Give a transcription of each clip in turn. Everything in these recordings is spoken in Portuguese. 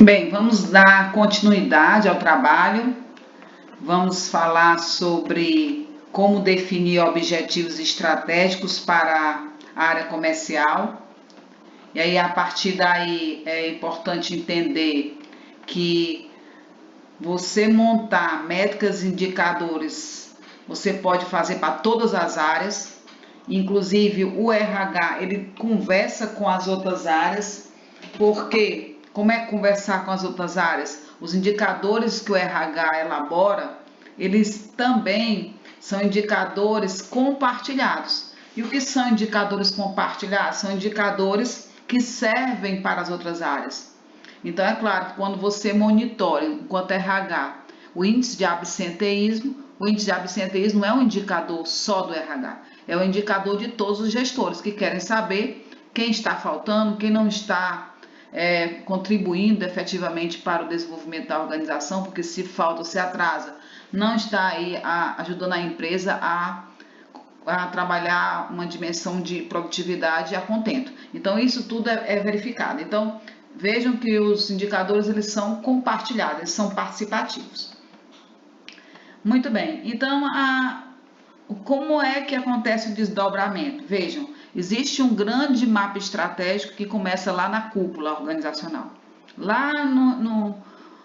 Bem, vamos dar continuidade ao trabalho. Vamos falar sobre como definir objetivos estratégicos para a área comercial. E aí, a partir daí, é importante entender que você montar métricas e indicadores, você pode fazer para todas as áreas. Inclusive, o RH, ele conversa com as outras áreas, porque como é conversar com as outras áreas? Os indicadores que o RH elabora, eles também são indicadores compartilhados. E o que são indicadores compartilhados? São indicadores que servem para as outras áreas. Então, é claro que quando você monitora, enquanto RH, o índice de absenteísmo não é um indicador só do RH, é um indicador de todos os gestores que querem saber quem está faltando, quem não está contribuindo efetivamente para o desenvolvimento da organização, porque se falta ou se atrasa, não está aí ajudando a empresa a trabalhar uma dimensão de produtividade a contento. Então, isso tudo é verificado. Então, vejam que os indicadores eles são compartilhados, eles são participativos. Muito bem, então como é que acontece o desdobramento? Vejam, existe um grande mapa estratégico que começa lá na cúpula organizacional, lá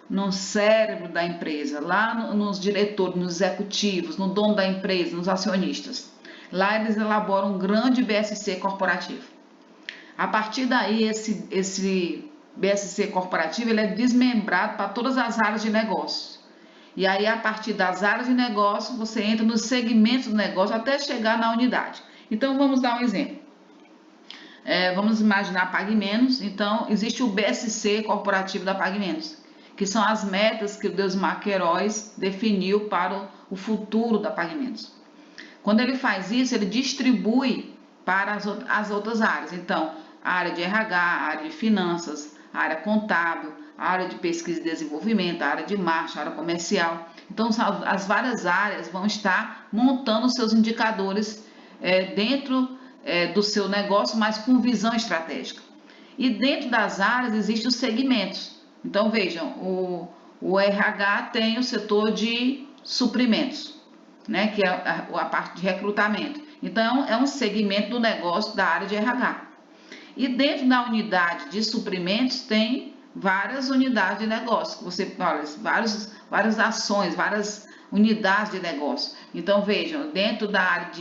no cérebro da empresa, lá nos diretores, nos executivos, no dono da empresa, nos acionistas. Lá eles elaboram um grande BSC corporativo. A partir daí, esse BSC corporativo ele é desmembrado para todas as áreas de negócio. E aí, a partir das áreas de negócio, você entra nos segmentos do negócio até chegar na unidade. Então, vamos dar um exemplo. Vamos imaginar a Pague Menos. Então, existe o BSC corporativo da Pague Menos, que são as metas que o Deusmar Queiroz definiu para o futuro da Pague Menos. Quando ele faz isso, ele distribui para as outras áreas. Então, a área de RH, a área de finanças, a área contábil, a área de pesquisa e desenvolvimento, a área de marketing, a área comercial. Então, as várias áreas vão estar montando seus indicadores dentro do seu negócio, mas com visão estratégica. E dentro das áreas existem os segmentos. Então, vejam, o RH tem o setor de suprimentos, né, que é a parte de recrutamento. Então, é um segmento do negócio da área de RH. E dentro da unidade de suprimentos tem várias unidades de negócio. Você olha, várias ações, várias unidades de negócio. Então, vejam, dentro da área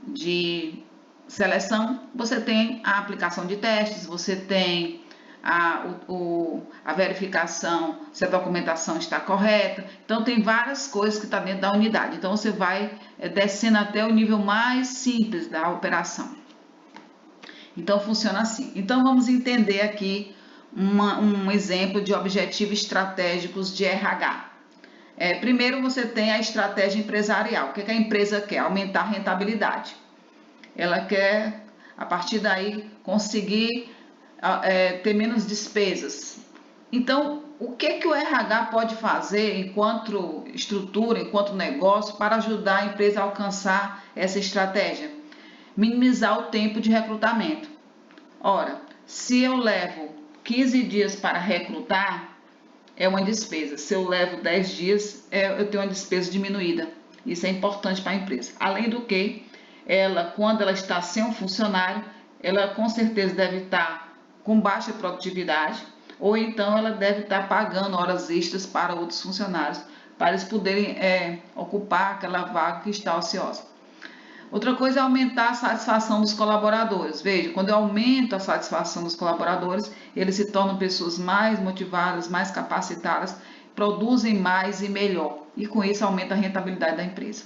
de seleção, você tem a aplicação de testes, você tem a verificação se a documentação está correta. Então, tem várias coisas que estão dentro da unidade. Então, você vai descendo até o nível mais simples da operação. Então, funciona assim. Então, vamos entender aqui um exemplo de objetivos estratégicos de RH. Primeiro, você tem a estratégia empresarial. O que a empresa quer? Aumentar a rentabilidade. Ela quer, a partir daí, conseguir ter menos despesas. Então, o que o RH pode fazer enquanto estrutura, enquanto negócio, para ajudar a empresa a alcançar essa estratégia? Minimizar o tempo de recrutamento. Ora, se eu levo 15 dias para recrutar, é uma despesa. Se eu levo 10 dias, eu tenho uma despesa diminuída. Isso é importante para a empresa. Além do que, quando ela está sem um funcionário, ela com certeza deve estar com baixa produtividade, ou então ela deve estar pagando horas extras para outros funcionários, para eles poderem ocupar aquela vaga que está ociosa. Outra coisa é aumentar a satisfação dos colaboradores. Veja, quando eu aumento a satisfação dos colaboradores, eles se tornam pessoas mais motivadas, mais capacitadas, produzem mais e melhor, e com isso aumenta a rentabilidade da empresa.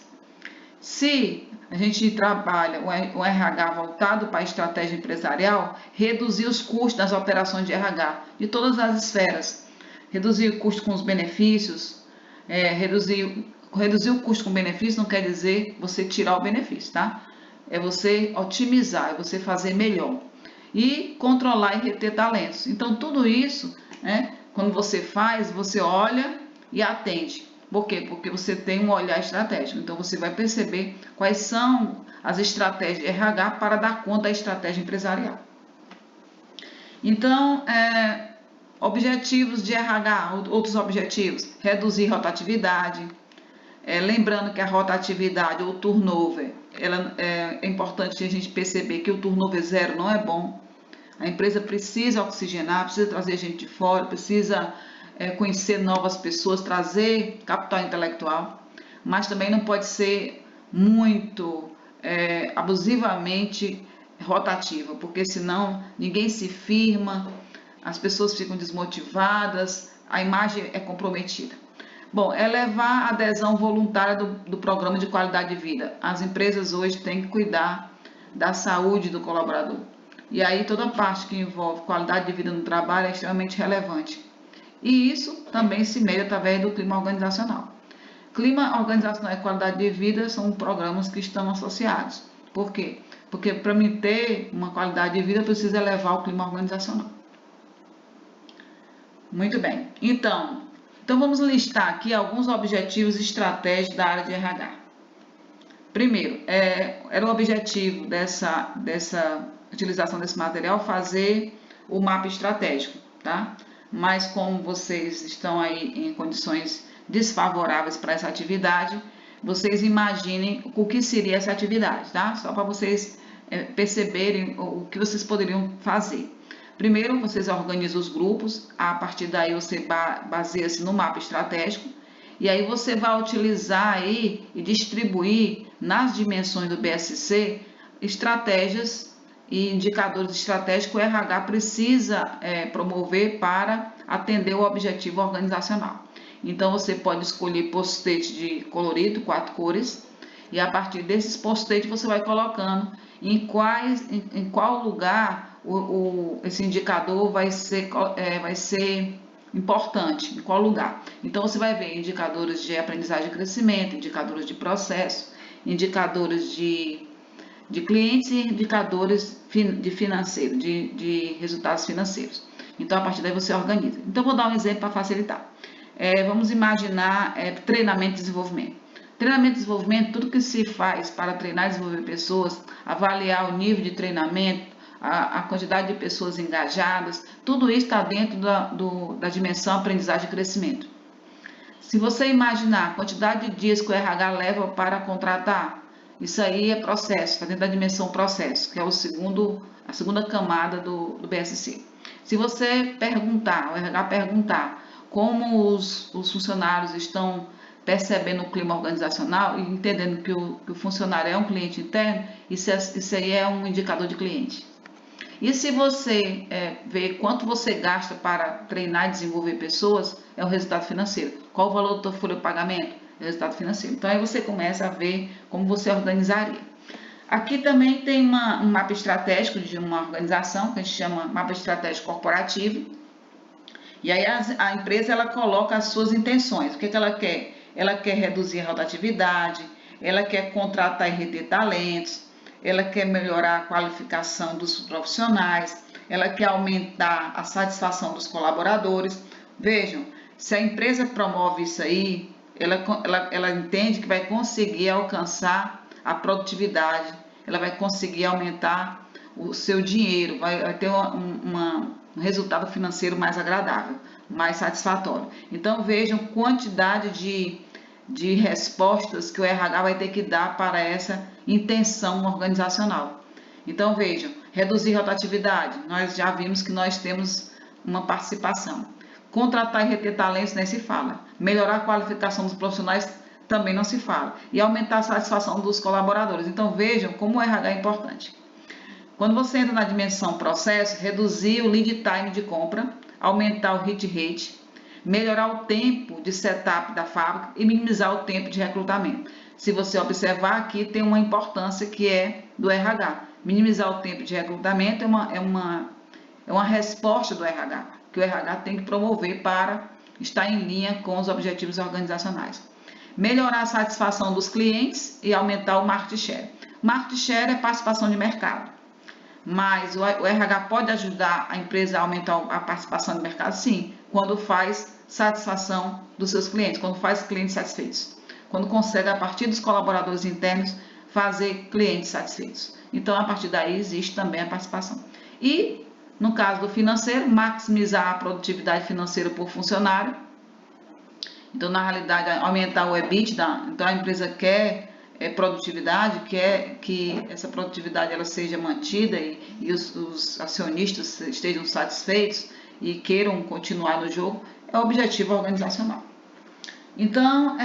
Se a gente trabalha o RH voltado para a estratégia empresarial, reduzir os custos das operações de RH, de todas as esferas. Reduzir o custo com os benefícios, reduzir o custo com benefício não quer dizer você tirar o benefício, tá? É você otimizar, é você fazer melhor. E controlar e reter talentos. Então, tudo isso, quando você faz, você olha e atende. Por quê? Porque você tem um olhar estratégico. Então, você vai perceber quais são as estratégias de RH para dar conta da estratégia empresarial. Então, Objetivos de RH, outros objetivos, reduzir rotatividade. Lembrando que a rotatividade ou turnover, é importante a gente perceber que o turnover zero não é bom. A empresa precisa oxigenar, precisa trazer gente de fora, precisa conhecer novas pessoas, trazer capital intelectual, mas também não pode ser muito abusivamente rotativa, porque senão ninguém se firma, as pessoas ficam desmotivadas, a imagem é comprometida. Bom, elevar a adesão voluntária do programa de qualidade de vida. As empresas hoje têm que cuidar da saúde do colaborador. E aí toda a parte que envolve qualidade de vida no trabalho é extremamente relevante. E isso também se mede através do clima organizacional. Clima organizacional e qualidade de vida são programas que estão associados. Por quê? Porque para mim ter uma qualidade de vida, eu preciso elevar o clima organizacional. Muito bem. Então vamos listar aqui alguns objetivos estratégicos da área de RH. Primeiro, era o objetivo dessa utilização desse material fazer o mapa estratégico, tá? Mas como vocês estão aí em condições desfavoráveis para essa atividade, vocês imaginem o que seria essa atividade, tá? Só para vocês perceberem o que vocês poderiam fazer. Primeiro, vocês organizam os grupos, a partir daí você baseia-se no mapa estratégico, e aí você vai utilizar aí e distribuir nas dimensões do BSC estratégias e indicadores estratégicos que o RH precisa promover para atender o objetivo organizacional. Então você pode escolher post-it de colorido, 4 cores, e a partir desses post-it você vai colocando em qual lugar esse indicador vai ser importante, em qual lugar. Então você vai ver indicadores de aprendizagem e crescimento, indicadores de processo, indicadores de clientes e indicadores de resultados financeiros. Então a partir daí você organiza. Então vou dar um exemplo para facilitar. Vamos imaginar treinamento e desenvolvimento. Treinamento e desenvolvimento, tudo que se faz para treinar e desenvolver pessoas, avaliar o nível de treinamento, a quantidade de pessoas engajadas, tudo isso está dentro da dimensão aprendizagem e crescimento. Se você imaginar a quantidade de dias que o RH leva para contratar, isso aí é processo, está dentro da dimensão processo, que é a segunda camada do BSC. Se você perguntar, o RH perguntar como os funcionários estão percebendo o clima organizacional e entendendo que o funcionário é um cliente interno, isso aí é um indicador de cliente. E se você ver quanto você gasta para treinar e desenvolver pessoas, é o resultado financeiro. Qual o valor da tua folha de pagamento? É o resultado financeiro. Então aí você começa a ver como você organizaria. Aqui também tem um mapa estratégico de uma organização que a gente chama mapa estratégico corporativo. E aí a empresa ela coloca as suas intenções. O que ela quer? Ela quer reduzir a rotatividade, ela quer contratar e reter talentos, ela quer melhorar a qualificação dos profissionais, ela quer aumentar a satisfação dos colaboradores. Vejam, se a empresa promove isso aí, ela entende que vai conseguir alcançar a produtividade, ela vai conseguir aumentar o seu dinheiro, vai ter um resultado financeiro mais agradável, mais satisfatório. Então vejam quantidade de respostas que o RH vai ter que dar para essa intenção organizacional. Então vejam, reduzir rotatividade, nós já vimos que nós temos uma participação. Contratar e reter talentos nem se fala. Melhorar a qualificação dos profissionais também não se fala. E aumentar a satisfação dos colaboradores. Então vejam como o RH é importante. Quando você entra na dimensão processo, reduzir o lead time de compra, aumentar o hit rate, melhorar o tempo de setup da fábrica e minimizar o tempo de recrutamento. Se você observar aqui, tem uma importância que é do RH. Minimizar o tempo de recrutamento é uma resposta do RH, que o RH tem que promover para estar em linha com os objetivos organizacionais. Melhorar a satisfação dos clientes e aumentar o market share. Market share é participação de mercado. Mas o RH pode ajudar a empresa a aumentar a participação de mercado? Sim, quando faz satisfação dos seus clientes, quando faz clientes satisfeitos, quando consegue, a partir dos colaboradores internos, fazer clientes satisfeitos. Então, a partir daí, existe também a participação. E No caso do financeiro, maximizar a produtividade financeira por funcionário. Então, na realidade, aumentar o EBITDA. Então, a empresa quer produtividade, quer que essa produtividade ela seja mantida e os acionistas estejam satisfeitos e queiram continuar no jogo, é o objetivo organizacional. Então,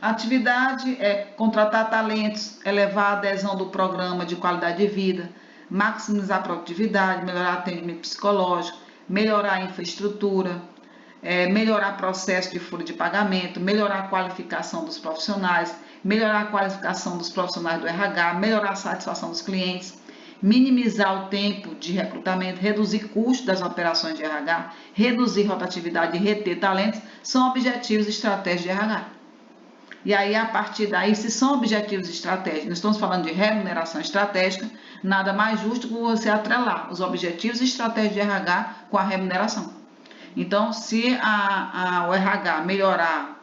a atividade é contratar talentos, elevar a adesão do programa de qualidade de vida, maximizar a produtividade, melhorar o atendimento psicológico, melhorar a infraestrutura, melhorar o processo de folha de pagamento, melhorar a qualificação dos profissionais, melhorar a qualificação dos profissionais do RH, melhorar a satisfação dos clientes, minimizar o tempo de recrutamento, reduzir custos das operações de RH, reduzir rotatividade e reter talentos, são objetivos estratégicos de RH. E aí, a partir daí, se são objetivos estratégicos, nós estamos falando de remuneração estratégica, nada mais justo que você atrelar os objetivos estratégicos de RH com a remuneração. Então, se o RH melhorar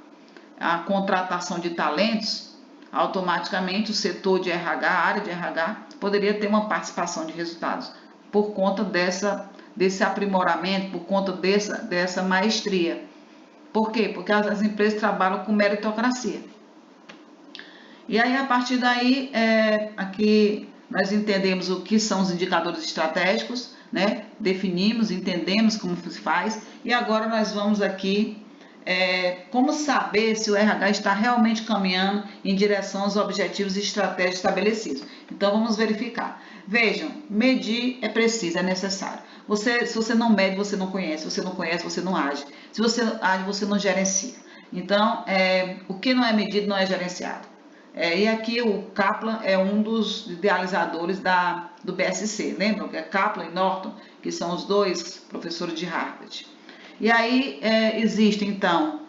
a contratação de talentos, automaticamente o setor de RH, a área de RH, poderia ter uma participação de resultados por conta desse aprimoramento, por conta dessa maestria. Por quê? Porque as empresas trabalham com meritocracia. E aí, a partir daí, aqui nós entendemos o que são os indicadores estratégicos, né? Definimos, entendemos como se faz, e agora nós vamos aqui como saber se o RH está realmente caminhando em direção aos objetivos estratégicos estabelecidos. Então, vamos verificar. Vejam, medir é preciso, é necessário. Se você não mede, você não conhece. Se você não conhece, você não age. Se você age, você não gerencia. Então, o que não é medido não é gerenciado. E aqui o Kaplan é um dos idealizadores do BSC. Lembram que é Kaplan e Norton, que são os dois professores de Harvard. E aí existem, então,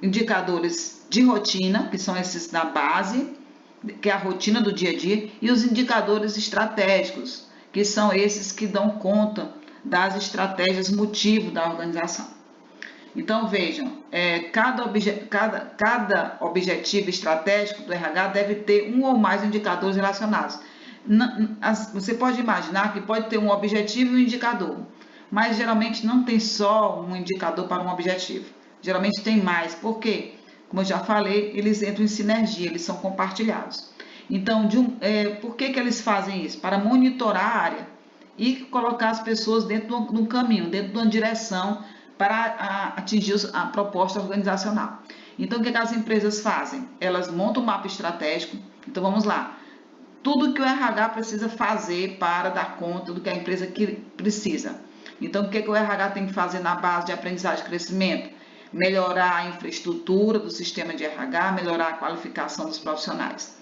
indicadores de rotina, que são esses da base, que é a rotina do dia a dia, e os indicadores estratégicos, que são esses que dão conta das estratégias motivo da organização. Então, vejam, cada objetivo estratégico do RH deve ter um ou mais indicadores relacionados. Você pode imaginar que pode ter um objetivo e um indicador, mas geralmente não tem só um indicador para um objetivo. Geralmente tem mais. Por quê? Como eu já falei, eles entram em sinergia, eles são compartilhados. Então, por que eles fazem isso? Para monitorar a área e colocar as pessoas dentro de um caminho, dentro de uma direção para atingir a proposta organizacional. Então, o que as empresas fazem? Elas montam um mapa estratégico. Então, vamos lá. Tudo que o RH precisa fazer para dar conta do que a empresa precisa. Então, o que o RH tem que fazer na base de aprendizagem e crescimento? Melhorar a infraestrutura do sistema de RH, melhorar a qualificação dos profissionais.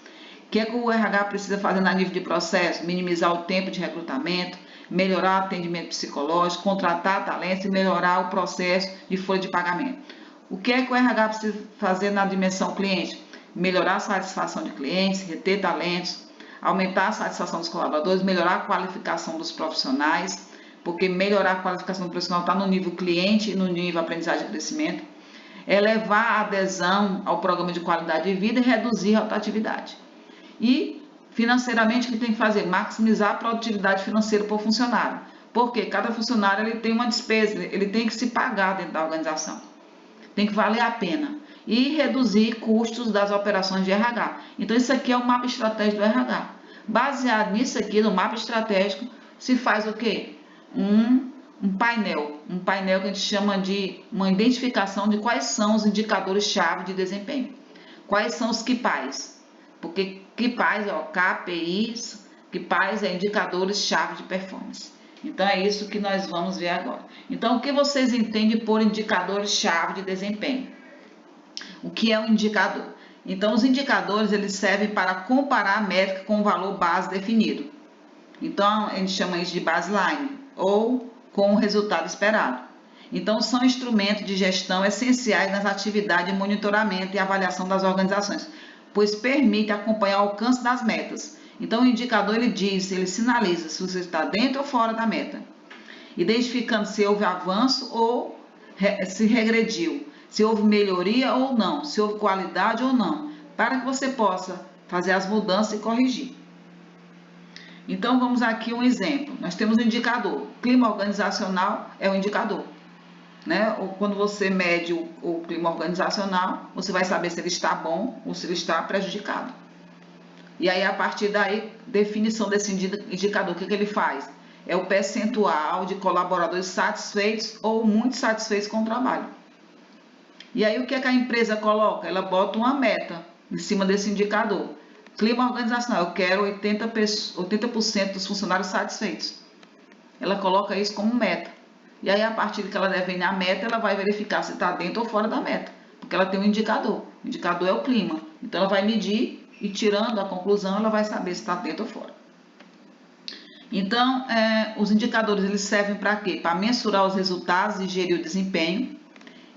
O que o RH precisa fazer na nível de processo? Minimizar o tempo de recrutamento, melhorar o atendimento psicológico, contratar talentos e melhorar o processo de folha de pagamento. O que o RH precisa fazer na dimensão cliente? Melhorar a satisfação de clientes, reter talentos, aumentar a satisfação dos colaboradores, melhorar a qualificação dos profissionais, porque melhorar a qualificação do profissional está no nível cliente e no nível aprendizagem e crescimento, elevar a adesão ao programa de qualidade de vida e reduzir a rotatividade. E, financeiramente, o que tem que fazer? Maximizar a produtividade financeira por funcionário. Porque cada funcionário ele tem uma despesa, ele tem que se pagar dentro da organização. Tem que valer a pena. E reduzir custos das operações de RH. Então, isso aqui é o mapa estratégico do RH. Baseado nisso aqui, no mapa estratégico, se faz o quê? Um painel que a gente chama de uma identificação de quais são os indicadores-chave de desempenho. Quais são os KPIs? Porque KPIs, KPIs, KPIs é indicadores-chave de performance. Então, é isso que nós vamos ver agora. Então, o que vocês entendem por indicadores-chave de desempenho? O que é um indicador? Então, os indicadores eles servem para comparar a métrica com o valor base definido. Então, a gente chama isso de baseline, ou com o resultado esperado. Então, são instrumentos de gestão essenciais nas atividades de monitoramento e avaliação das organizações, pois permite acompanhar o alcance das metas. Então, o indicador ele sinaliza se você está dentro ou fora da meta, identificando se houve avanço ou se regrediu, se houve melhoria ou não, se houve qualidade ou não, para que você possa fazer as mudanças e corrigir. Então, vamos aqui um exemplo. Nós temos um indicador. Clima organizacional é um indicador. Né? Ou quando você mede o clima organizacional, você vai saber se ele está bom ou se ele está prejudicado. E aí, a partir daí, definição desse indicador, o que ele faz? É o percentual de colaboradores satisfeitos ou muito satisfeitos com o trabalho. E aí, o que a empresa coloca? Ela bota uma meta em cima desse indicador. Clima organizacional, eu quero 80% dos funcionários satisfeitos. Ela coloca isso como meta. E aí, a partir que ela define a meta, ela vai verificar se está dentro ou fora da meta. Porque ela tem um indicador. O indicador é o clima. Então, ela vai medir e, tirando a conclusão, ela vai saber se está dentro ou fora. Então, os indicadores eles servem para quê? Para mensurar os resultados e gerir o desempenho,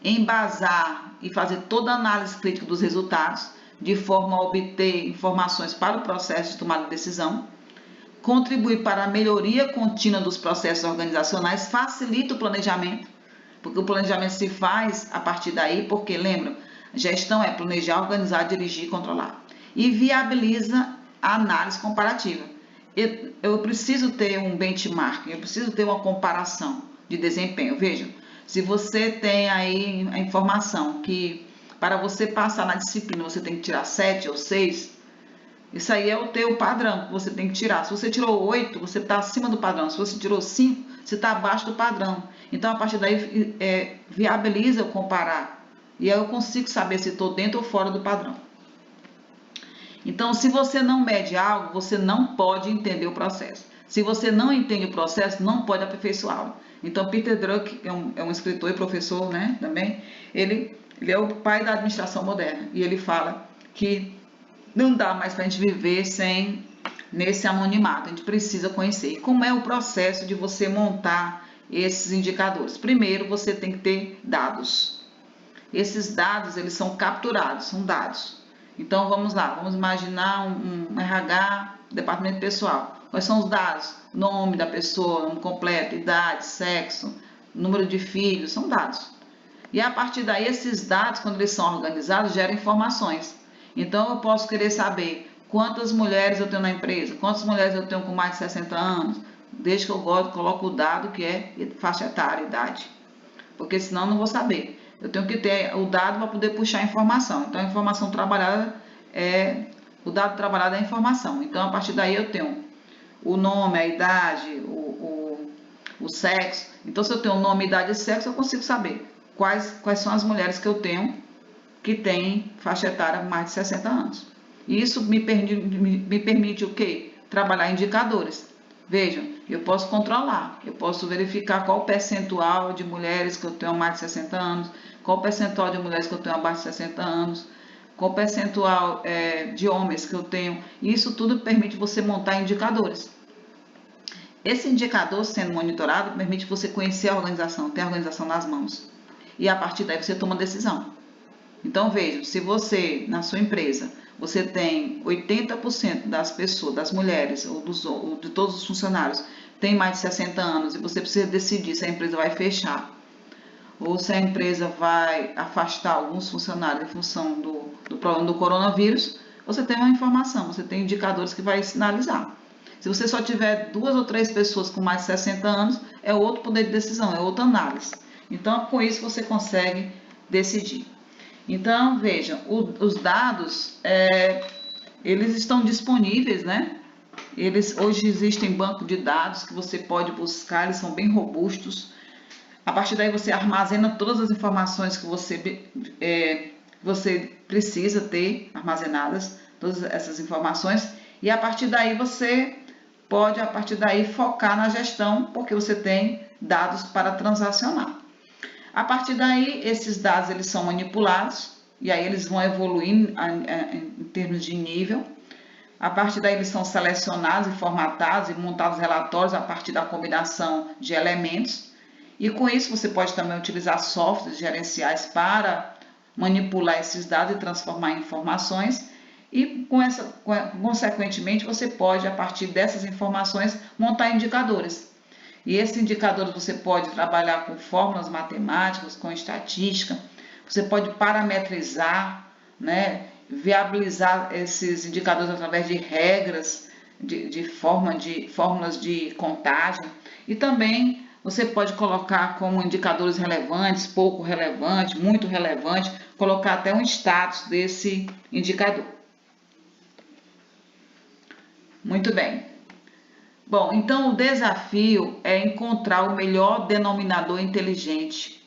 embasar e fazer toda a análise crítica dos resultados, de forma a obter informações para o processo de tomada de decisão, contribuir para a melhoria contínua dos processos organizacionais, facilita o planejamento, porque o planejamento se faz a partir daí, porque, lembra, gestão é planejar, organizar, dirigir e controlar. E viabiliza a análise comparativa. Eu preciso ter um benchmark, eu preciso ter uma comparação de desempenho. Vejam, se você tem aí a informação que para você passar na disciplina você tem que tirar 7 ou 6, isso aí é o teu padrão que você tem que tirar. Se você tirou 8, você está acima do padrão. Se você tirou 5, você está abaixo do padrão. Então, a partir daí, viabiliza eu comparar. E aí eu consigo saber se estou dentro ou fora do padrão. Então, se você não mede algo, você não pode entender o processo. Se você não entende o processo, não pode aperfeiçoá-lo. Então, Peter Drucker, que é um escritor e professor, né, também, ele é o pai da administração moderna. E ele fala que não dá mais para a gente viver nesse anonimato, a gente precisa conhecer. E como é o processo de você montar esses indicadores? Primeiro, você tem que ter dados. Esses dados, eles são capturados, são dados. Então, vamos lá, vamos imaginar um RH, departamento pessoal. Quais são os dados? Nome da pessoa, nome completo, idade, sexo, número de filhos, são dados. E a partir daí, esses dados, quando eles são organizados, geram informações. Então, eu posso querer saber quantas mulheres eu tenho na empresa, quantas mulheres eu tenho com mais de 60 anos, desde que eu coloco o dado que é faixa etária, idade. Porque senão eu não vou saber. Eu tenho que ter o dado para poder puxar a informação. Então, a informação trabalhada o dado trabalhado é a informação. Então, a partir daí eu tenho o nome, a idade, o sexo. Então, se eu tenho nome, idade e sexo, eu consigo saber quais são as mulheres que eu tenho que têm faixa etária mais de 60 anos. E isso me permite o quê? Trabalhar indicadores. Vejam, eu posso controlar, eu posso verificar qual o percentual de mulheres que eu tenho mais de 60 anos, qual o percentual de mulheres que eu tenho abaixo de 60 anos, qual o percentual de homens que eu tenho. Isso tudo permite você montar indicadores. Esse indicador, sendo monitorado, permite você conhecer a organização, ter a organização nas mãos. E a partir daí você toma decisão. Então, veja, se você, na sua empresa, você tem 80% das pessoas, das mulheres ou de todos os funcionários, tem mais de 60 anos e você precisa decidir se a empresa vai fechar ou se a empresa vai afastar alguns funcionários em função do problema do coronavírus, você tem uma informação, você tem indicadores que vai sinalizar. Se você só tiver 2 ou 3 pessoas com mais de 60 anos, é outro poder de decisão, é outra análise. Então, com isso você consegue decidir. Então, vejam, os dados, eles estão disponíveis, né? Hoje existem bancos de dados que você pode buscar, eles são bem robustos. A partir daí você armazena todas as informações que você precisa ter armazenadas, todas essas informações, e a partir daí você pode, focar na gestão, porque você tem dados para transacionar. A partir daí, esses dados eles são manipulados, e aí eles vão evoluindo em termos de nível. A partir daí, eles são selecionados e formatados e montados relatórios a partir da combinação de elementos. E com isso, você pode também utilizar softwares gerenciais para manipular esses dados e transformar em informações. E, consequentemente, você pode, a partir dessas informações, montar indicadores. E esses indicadores você pode trabalhar com fórmulas matemáticas, com estatística, você pode parametrizar, né, viabilizar esses indicadores através de regras fórmulas de contagem, e também você pode colocar como indicadores relevantes, pouco relevante, muito relevante, colocar até um status desse indicador. Muito bem. Bom, então o desafio é encontrar o melhor denominador inteligente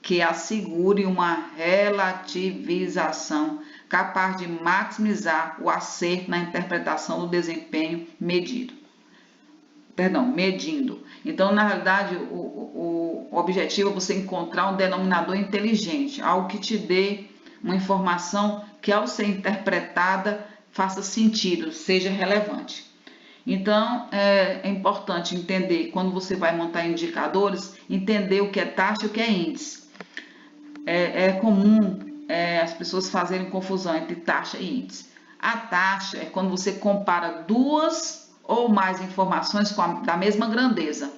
que assegure uma relativização capaz de maximizar o acerto na interpretação do desempenho medindo. Então, na realidade, o objetivo é você encontrar um denominador inteligente, algo que te dê uma informação que, ao ser interpretada, faça sentido, seja relevante. Então, é importante entender, quando você vai montar indicadores, entender o que é taxa e o que é índice. É comum as pessoas fazerem confusão entre taxa e índice. A taxa é quando você compara duas ou mais informações da mesma grandeza.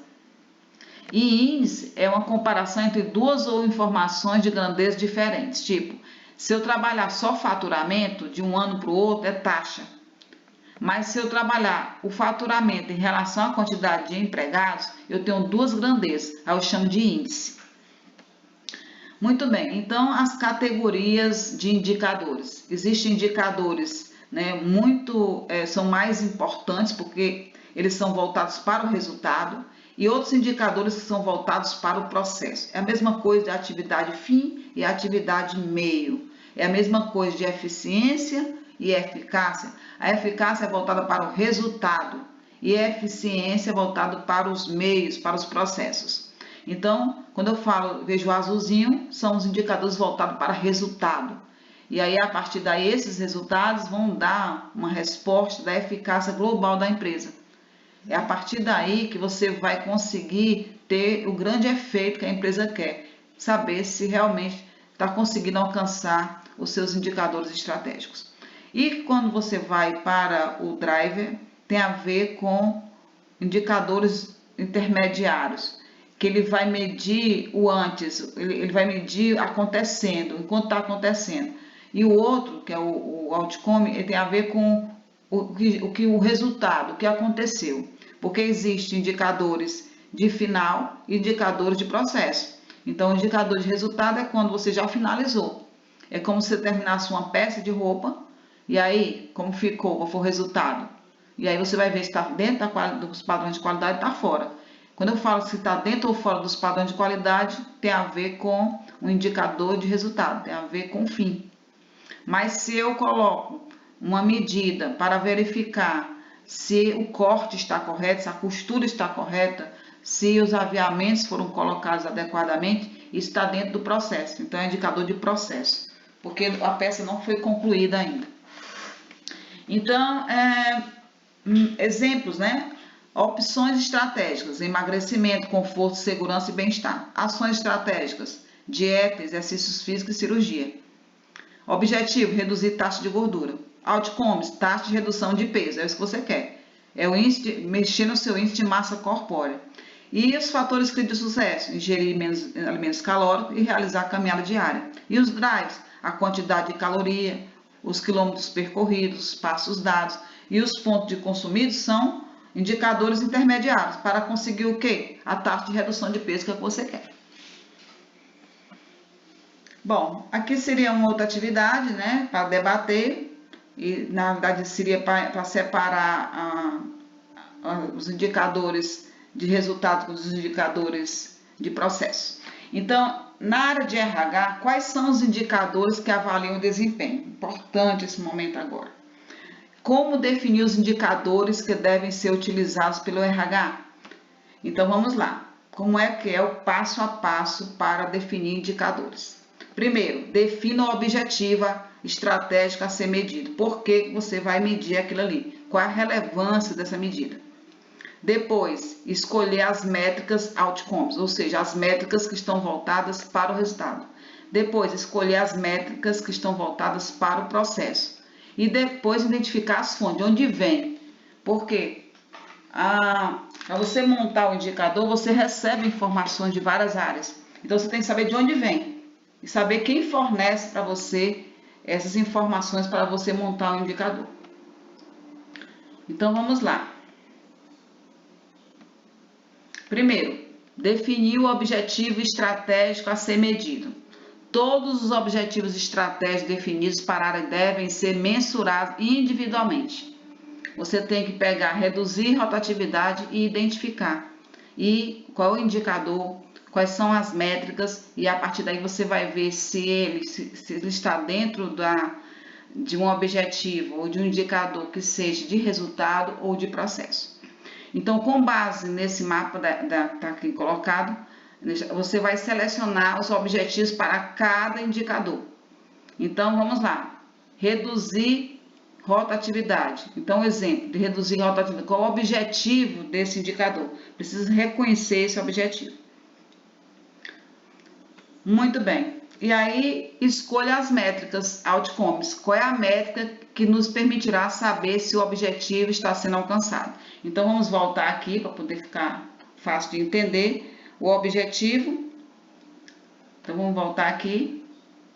E índice é uma comparação entre duas ou informações de grandeza diferentes. Tipo, se eu trabalhar só faturamento de um ano para o outro, é taxa. Mas se eu trabalhar o faturamento em relação à quantidade de empregados, eu tenho duas grandezas, aí eu chamo de índice. Muito bem, então as categorias de indicadores. Existem indicadores, né, são mais importantes porque eles são voltados para o resultado, e outros indicadores que são voltados para o processo. É a mesma coisa de atividade fim e atividade meio. É a mesma coisa de eficiência e eficácia. A eficácia é voltada para o resultado e a eficiência é voltada para os meios, para os processos. Então, quando eu vejo o azulzinho, são os indicadores voltados para resultado. E aí, a partir daí, esses resultados vão dar uma resposta da eficácia global da empresa. É a partir daí que você vai conseguir ter o grande efeito que a empresa quer, saber se realmente está conseguindo alcançar os seus indicadores estratégicos. E quando você vai para o driver, tem a ver com indicadores intermediários, que ele vai medir o antes, ele vai medir acontecendo, enquanto está acontecendo. E o outro, que é o outcome, ele tem a ver com o resultado, o que aconteceu. Porque existem indicadores de final e indicadores de processo. Então, o indicador de resultado é quando você já finalizou. É como se você terminasse uma peça de roupa, e aí, como ficou, qual foi o resultado? E aí você vai ver se está dentro dos padrões de qualidade ou está fora. Quando eu falo se está dentro ou fora dos padrões de qualidade, tem a ver com o indicador de resultado, tem a ver com o fim. Mas se eu coloco uma medida para verificar se o corte está correto, se a costura está correta, se os aviamentos foram colocados adequadamente, isso está dentro do processo. Então, é indicador de processo, porque a peça não foi concluída ainda. Então, exemplos, né? Opções estratégicas: emagrecimento, conforto, segurança e bem-estar. Ações estratégicas: dieta, exercícios físicos e cirurgia. Objetivo: reduzir taxa de gordura. Outcomes: taxa de redução de peso. É isso que você quer. É o índice mexer no seu índice de massa corpórea. E os fatores críticos de sucesso: ingerir menos alimentos calóricos e realizar a caminhada diária. E os drives: a quantidade de caloria, os quilômetros percorridos, os passos dados. E os pontos de consumidos são indicadores intermediários para conseguir o quê? A taxa de redução de peso que é o que você quer. Bom, aqui seria uma outra atividade, né, para debater, e na verdade seria para separar os indicadores de resultado dos indicadores de processo. Então, na área de RH, quais são os indicadores que avaliam o desempenho? Importante esse momento agora. Como definir os indicadores que devem ser utilizados pelo RH? Então, vamos lá. Como é que é o passo a passo para definir indicadores? Primeiro, defina o objetivo estratégico a ser medido. Por que você vai medir aquilo ali? Qual a relevância dessa medida? Depois, escolher as métricas outcomes, ou seja, as métricas que estão voltadas para o resultado. Depois, escolher as métricas que estão voltadas para o processo. E depois, identificar as fontes, de onde vem. Por quê? Para você montar o indicador, você recebe informações de várias áreas. Então, você tem que saber de onde vem. E saber quem fornece para você essas informações para você montar o indicador. Então vamos lá. Primeiro, definir o objetivo estratégico a ser medido. Todos os objetivos estratégicos definidos para a área devem ser mensurados individualmente. Você tem que pegar, reduzir rotatividade e identificar. E qual é o indicador, quais são as métricas, e a partir daí você vai ver se ele está dentro de um objetivo ou de um indicador que seja de resultado ou de processo. Então, com base nesse mapa que está aqui colocado, você vai selecionar os objetivos para cada indicador. Então, vamos lá. Reduzir rotatividade. Então, exemplo de reduzir rotatividade. Qual é o objetivo desse indicador? Precisa reconhecer esse objetivo. Muito bem. E aí, escolha as métricas, outcomes. Qual é a métrica que nos permitirá saber se o objetivo está sendo alcançado? Então, vamos voltar aqui para poder ficar fácil de entender. O objetivo, então vamos voltar aqui.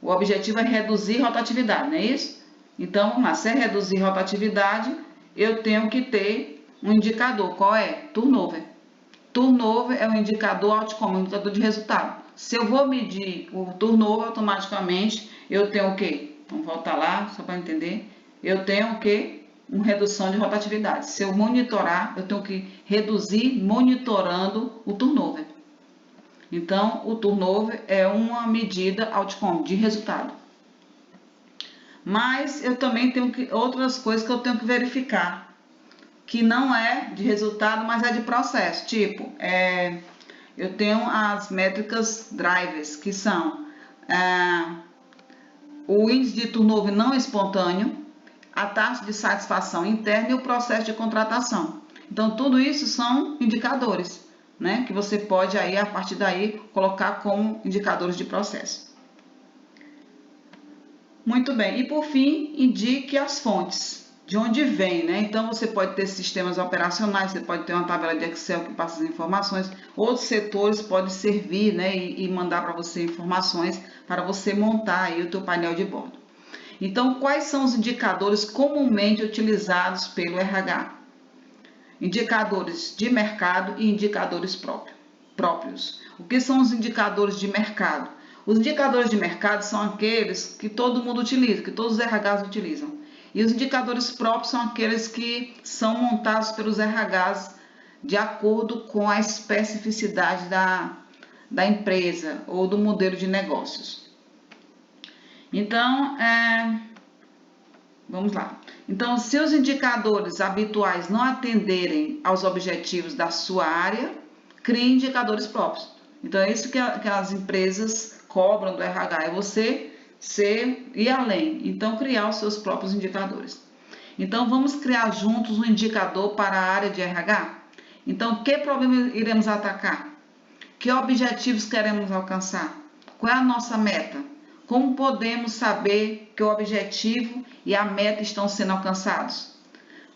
O objetivo é reduzir rotatividade, não é isso? Então, vamos lá. Se é reduzir rotatividade, eu tenho que ter um indicador. Qual é? Turnover. Turnover é um indicador outcome, um indicador de resultado. Se eu vou medir o turnover, automaticamente eu tenho o quê? Vamos voltar lá, só para entender. Eu tenho o quê? Uma redução de rotatividade. Se eu monitorar, eu tenho que reduzir monitorando o turnover. Então, o turnover é uma medida outcome, de resultado. Mas eu também tenho outras coisas que eu tenho que verificar, que não é de resultado, mas é de processo. Tipo, eu tenho as métricas drivers, que são o índice de turnover não espontâneo, a taxa de satisfação interna e o processo de contratação. Então, tudo isso são indicadores, né, que você pode aí, a partir daí, colocar como indicadores de processo. Muito bem. E, por fim, indique as fontes. De onde vem, né? Então, você pode ter sistemas operacionais, você pode ter uma tabela de Excel que passa as informações. Outros setores podem servir, né, e mandar para você informações para você montar aí o teu painel de bordo. Então, quais são os indicadores comumente utilizados pelo RH? Indicadores de mercado e indicadores próprios. O que são os indicadores de mercado? Os indicadores de mercado são aqueles que todo mundo utiliza, que todos os RHs utilizam. E os indicadores próprios são aqueles que são montados pelos RHs de acordo com a especificidade da empresa ou do modelo de negócios. Então, vamos lá. Então, se os indicadores habituais não atenderem aos objetivos da sua área, crie indicadores próprios. Então, é isso que as empresas cobram do RH, é você ir além. Então, criar os seus próprios indicadores. Então, vamos criar juntos um indicador para a área de RH? Então, que problema iremos atacar? Que objetivos queremos alcançar? Qual é a nossa meta? Como podemos saber que o objetivo e a meta estão sendo alcançados?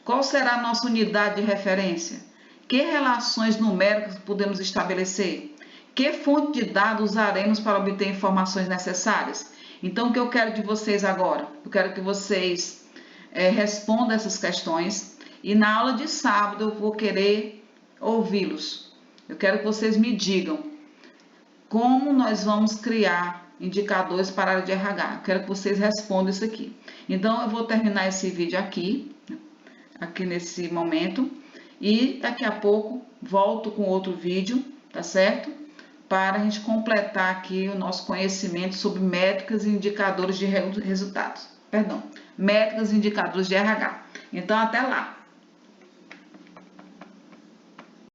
Qual será a nossa unidade de referência? Que relações numéricas podemos estabelecer? Que fonte de dados usaremos para obter informações necessárias? Então, o que eu quero de vocês agora? Eu quero que vocês respondam essas questões e na aula de sábado eu vou querer ouvi-los. Eu quero que vocês me digam como nós vamos criar indicadores para a área de RH. Eu quero que vocês respondam isso aqui. Então, eu vou terminar esse vídeo aqui nesse momento, e daqui a pouco volto com outro vídeo, tá certo? Para a gente completar aqui o nosso conhecimento sobre métricas e indicadores de resultados. Métricas e indicadores de RH. Então, até lá!